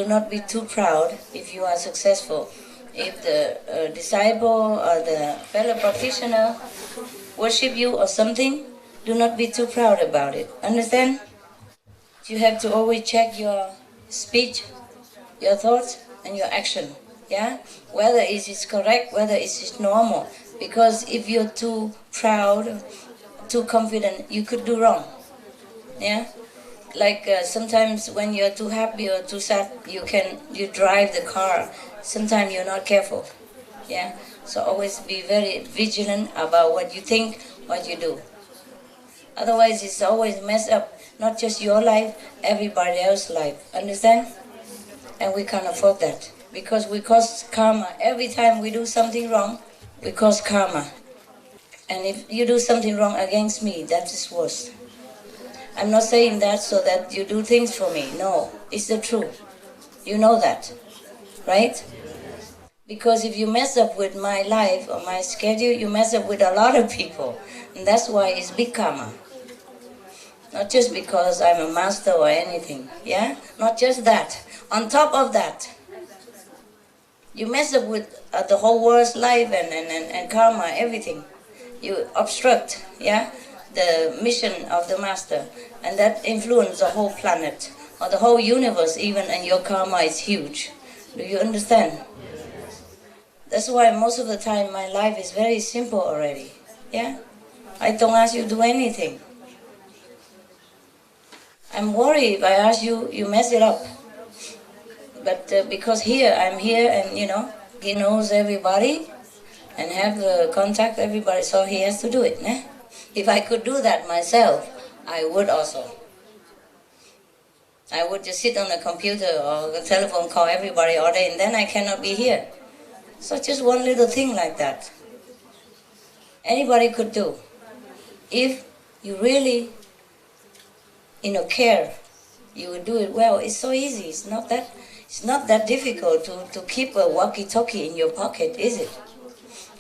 do not be too proud if you are successful. If the disciple or the fellow practitioner worship you or something, do not be too proud about it. Understand? You have to always check your speech, your thoughts, and your action. Yeah? Whether it is correct, whether it is normal. Because if you're too proud, too confident, you could do wrong. Yeah? Like sometimes when you're too happy or too sad, you drive the car. Sometimes you're not careful. Yeah? So always be very vigilant about what you think, what you do. Otherwise it's always messed up, not just your life, everybody else's life. Understand? And we can't afford that. Because we cause karma. Every time we do something wrong, we cause karma. And if you do something wrong against me, that is worse. I'm not saying that so that you do things for me. No, it's the truth. You know that, right? Because if you mess up with my life or my schedule, you mess up with a lot of people. And that's why it's big karma. Not just because I'm a master or anything, yeah? Not just that. On top of that, you mess up with the whole world's life and karma, everything. You obstruct, yeah, the mission of the master, and that influences the whole planet or the whole universe even, and your karma is huge. Do you understand? That's why most of the time my life is very simple already, yeah? I don't ask you to do anything. I'm worried if I ask you, you mess it up. But because I'm here and he knows everybody and have contact everybody, so he has to do it. Né? If I could do that myself, I would also. I would just sit on the computer or the telephone, call everybody all day, and then I cannot be here. So just one little thing like that. Anybody could do. If you really care, you will do it well. It's so easy. It's not that difficult to keep a walkie-talkie in your pocket, is it?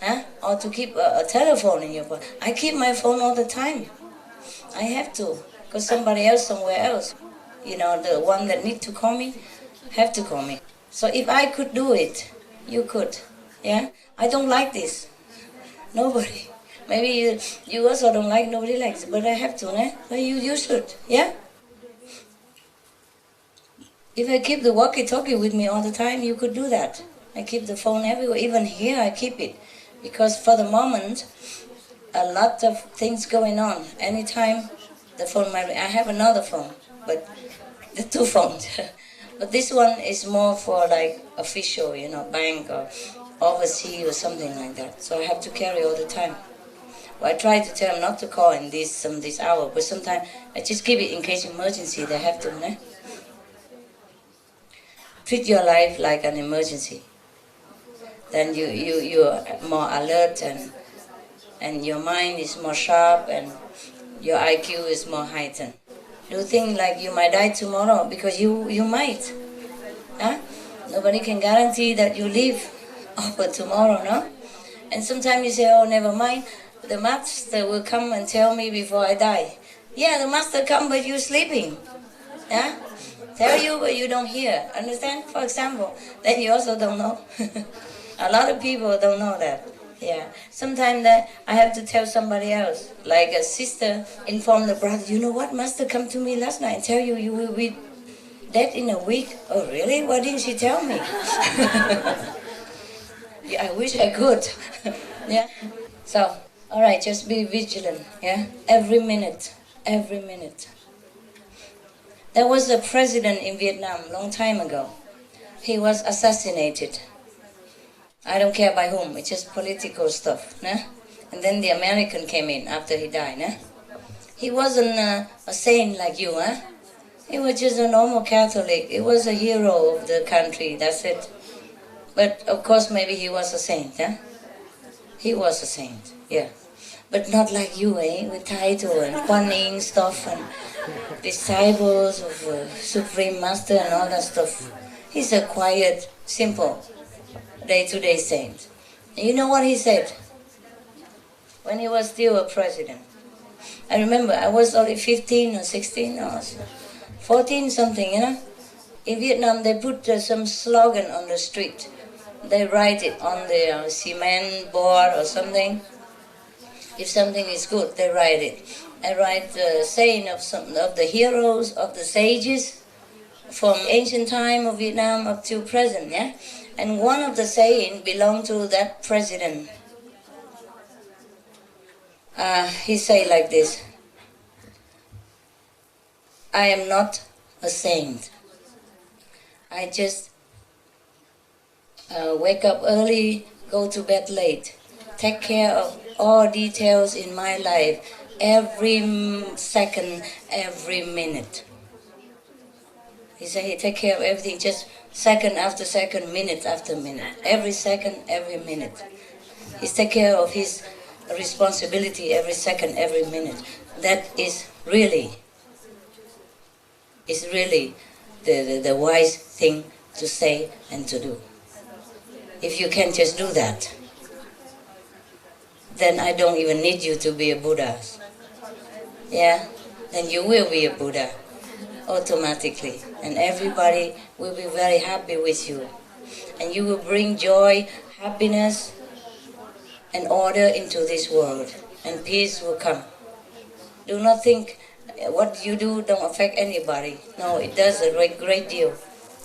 Huh? Or to keep a telephone in your pocket. I keep my phone all the time. I have to, because somebody else somewhere else, the one that need to call me, have to call me. So if I could do it, you could. Yeah? I don't like this. Nobody. Maybe you also don't like, nobody likes it, but I have to, né? But you should, yeah? If I keep the walkie-talkie with me all the time, you could do that. I keep the phone everywhere, even here I keep it. Because for the moment, a lot of things going on. Anytime the phone might be, I have another phone, but the two phones. But this one is more for like official, bank or overseas or something like that. So I have to carry all the time. Well, I try to tell them not to call in this hour, but sometimes I just keep it in case emergency, they have to, né? Treat your life like an emergency. Then you're more alert and your mind is more sharp and your IQ is more heightened. Do think like you might die tomorrow, because you might. Huh? Nobody can guarantee that you live over tomorrow, no? And sometimes you say, oh, never mind. The master will come and tell me before I die. Yeah, the master come, but you're sleeping. Yeah? Tell you, but you don't hear. Understand? For example, then you also don't know. A lot of people don't know that. Yeah. Sometimes that I have to tell somebody else. Like a sister informed the brother, you know what? Master come to me last night and tell you you will be dead in a week. Oh, really? Why didn't she tell me? Yeah, I wish I could. Yeah. So, all right, just be vigilant. Yeah. Every minute. Every minute. There was a president in Vietnam a long time ago. He was assassinated. I don't care by whom, it's just political stuff. Nah? And then the American came in after he died. Nah? He wasn't a saint like you. Huh? He was just a normal Catholic. He was a hero of the country, that's it. But of course maybe he was a saint. Huh? He was a saint, yeah. But not like you, with title and Kuan Yin stuff and disciples of Supreme Master and all that stuff. He's a quiet, simple, day-to-day saint. And you know what he said? When he was still a president. I remember I was only 15 or 16 or 14 something, In Vietnam, they put some slogan on the street. They write it on the cement board or something. If something is good, they write it. I write the saying of some of the heroes, of the sages, from ancient time of Vietnam up to present, yeah? And one of the saying belonged to that president. He say like this: I am not a saint. I just wake up early, go to bed late, take care of all details in my life, every second, every minute. He said he take care of everything, just second after second, minute after minute, every second, every minute. He take care of his responsibility every second, every minute. That is really the wise thing to say and to do. If you can just do that, then I don't even need you to be a Buddha. Yeah? Then you will be a Buddha automatically. And everybody will be very happy with you. And you will bring joy, happiness, and order into this world. And peace will come. Do not think what you do don't affect anybody. No, it does a great deal.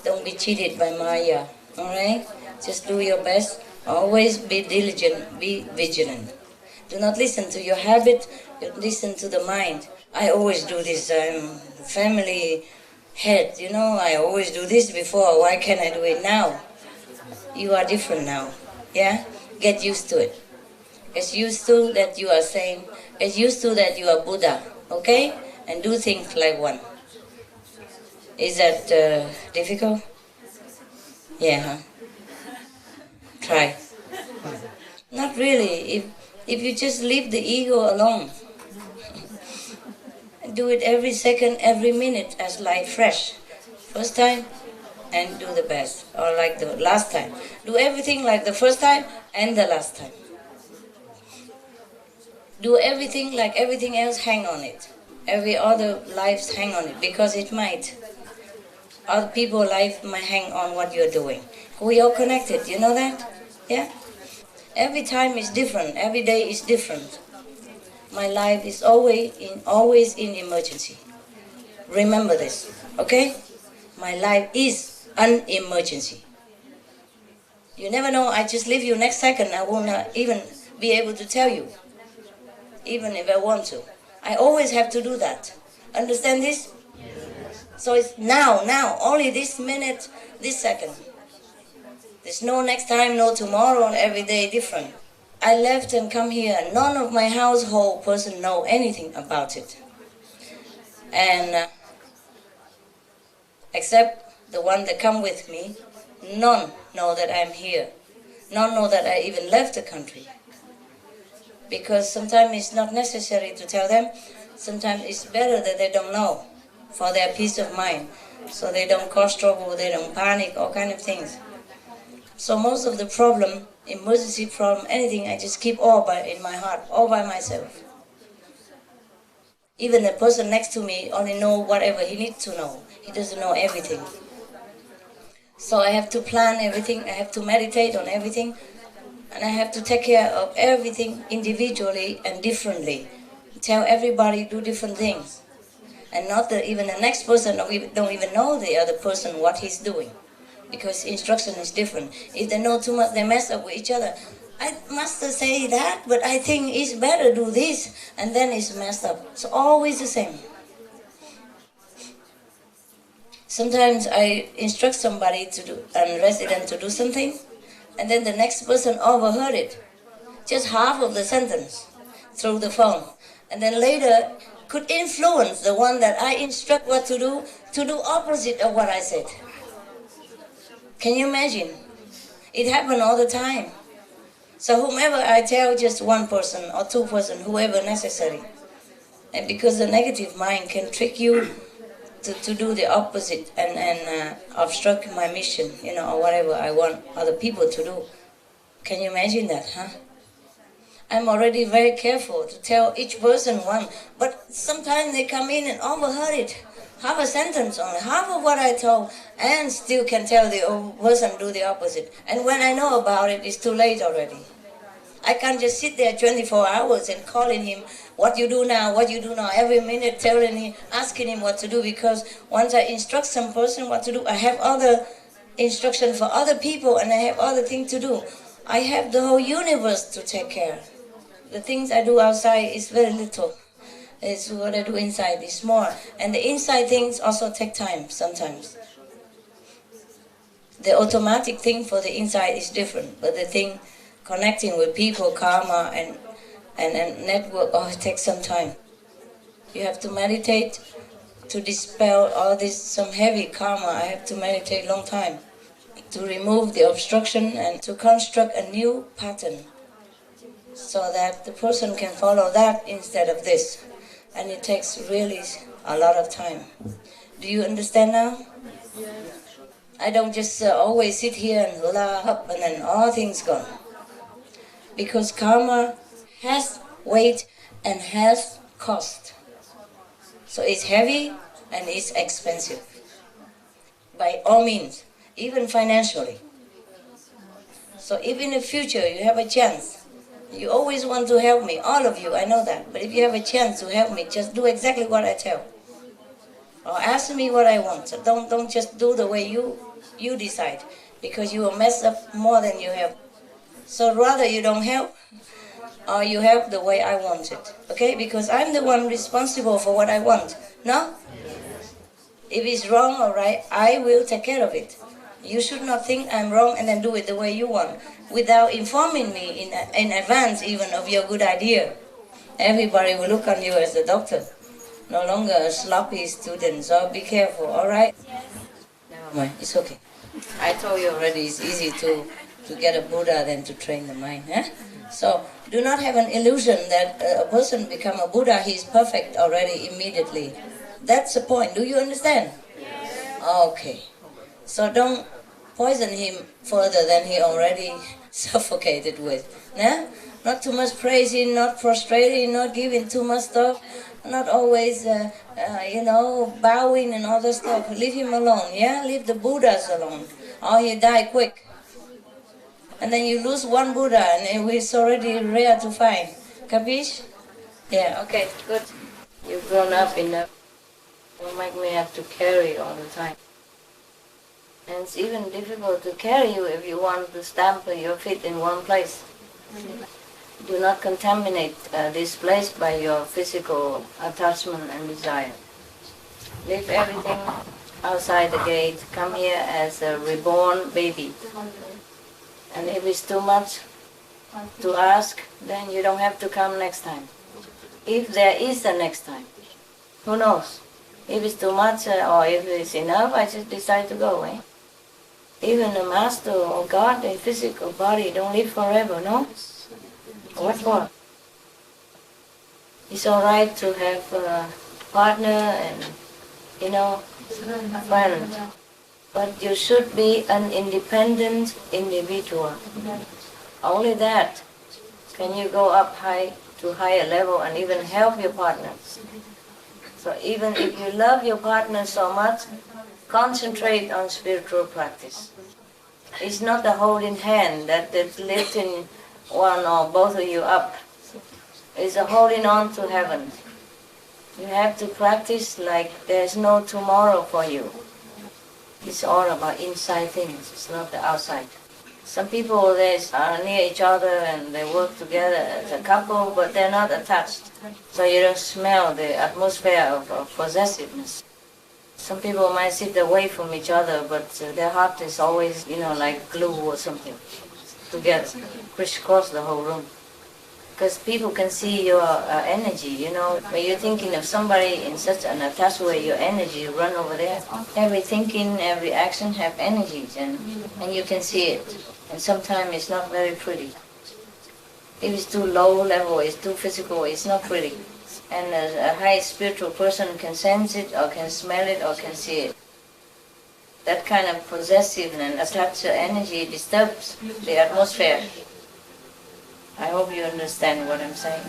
Don't be cheated by Maya. Alright? Just do your best. Always be diligent, be vigilant. Do not listen to your habit, listen to the mind. I always do this, I'm family head, you know, I always do this before, why can't I do it now? You are different now, yeah? Get used to it. Get used to that you are sane. Get used to that you are Buddha, okay? And do things like one. Is that difficult? Yeah, huh? Try. Not really. If you just leave the ego alone, do it every second, every minute as like fresh. First time, and do the best. Or like the last time. Do everything like the first time and the last time. Do everything like everything else, hang on it. Every other lives hang on it, because it might. Other people's life might hang on what you're doing. We are connected, you know that? Yeah? Every time is different, every day is different. My life is always in emergency. Remember this, okay? My life is an emergency. You never know, I just leave you next second, I will not even be able to tell you, even if I want to. I always have to do that. Understand this? So it's now, only this minute, this second. There's no next time, no tomorrow, and every day different. I left and come here. None of my household person know anything about it. And except the one that come with me, none know that I'm here. None know that I even left the country. Because sometimes it's not necessary to tell them. Sometimes it's better that they don't know for their peace of mind. So they don't cause trouble, they don't panic, all kind of things. So most of the problem, emergency problem, anything, I just keep all in my heart, all by myself. Even the person next to me only know whatever he needs to know. He doesn't know everything. So I have to plan everything, I have to meditate on everything, and I have to take care of everything individually and differently. Tell everybody, do different things. And not that even the next person don't even know the other person what he's doing. Because instruction is different. If they know too much, they mess up with each other. I must say that, but I think it's better do this, and then it's messed up. It's always the same. Sometimes I instruct somebody to do, a resident to do something, and then the next person overheard it. Just half of the sentence through the phone. And then later could influence the one that I instruct what to do opposite of what I said. Can you imagine? It happens all the time. So whomever I tell, just one person or two person, whoever necessary. And because the negative mind can trick you to do the opposite and obstruct my mission, you know, or whatever I want other people to do. Can you imagine that, huh? I'm already very careful to tell each person one, but sometimes they come in and overheard it. half a sentence only, half of what I told, and still can tell the person do the opposite. And when I know about it, it's too late already. I can't just sit there 24 hours and calling him, what you do now, what you do now, every minute telling him, asking him what to do, because once I instruct some person what to do, I have other instruction for other people and I have other things to do. I have the whole universe to take care. The things I do outside is very little. It's what I do inside is more. And the inside things also take time sometimes. The automatic thing for the inside is different, but the thing connecting with people, karma and network, it takes some time. You have to meditate to dispel all this, some heavy karma. I have to meditate long time to remove the obstruction and to construct a new pattern so that the person can follow that instead of this. And it takes really a lot of time. Do you understand now? I don't just always sit here and laugh and then all things gone. Because karma has weight and has cost. So it's heavy and it's expensive. By all means, even financially. So if in the future you have a chance, you always want to help me, all of you, I know that. But if you have a chance to help me, just do exactly what I tell. Or ask me what I want. So don't just do the way you decide, because you will mess up more than you help. So rather you don't help, or you help the way I want it. Okay? Because I'm the one responsible for what I want. No? If it's wrong or right, I will take care of it. You should not think I'm wrong and then do it the way you want, without informing me in advance even of your good idea. Everybody will look on you as a doctor, no longer a sloppy student, so be careful, alright? Never mind, it's okay. I told you already it's easy to get a Buddha than to train the mind. So do not have an illusion that a person become a Buddha, he is perfect already immediately. That's the point, do you understand? Okay. So don't poison him further than he already suffocated with. Nah? Not too much praising, not prostrating, not giving too much stuff, not always, bowing and all that stuff. Leave him alone, yeah? Leave the Buddhas alone, or he die quick. And then you lose one Buddha, and it's already rare to find. Capiche? Yeah, okay, good. You've grown up enough. Don't make me have to carry all the time. And it's even difficult to carry you if you want to stamp your feet in one place. Do not contaminate this place by your physical attachment and desire. Leave everything outside the gate. Come here as a reborn baby. And if it's too much to ask, then you don't have to come next time. If there is a next time, who knows? If it's too much or if it's enough, I just decide to go, Even the master or God, the physical body don't live forever, no? What for? It's alright to have a partner and, a friend. But you should be an independent individual. Only that can you go up high to higher level and even help your partner. So even if you love your partner so much, concentrate on spiritual practice. It's not the holding hand that's lifting one or both of you up. It's a holding on to heaven. You have to practice like there's no tomorrow for you. It's all about inside things, it's not the outside. Some people, they are near each other and they work together as a couple, but they're not attached. So you don't smell the atmosphere of possessiveness. Some people might sit away from each other, but their heart is always, like glue or something, together, crisscross the whole room. Because people can see your energy, When you're thinking of somebody in such an attached way, your energy run over there. Every thinking, every action have energies, and you can see it. And sometimes it's not very pretty. If it's too low level, it's too physical, it's not pretty. And a high spiritual person can sense it, or can smell it, or can see it. That kind of possessive and attached energy disturbs the atmosphere. I hope you understand what I'm saying.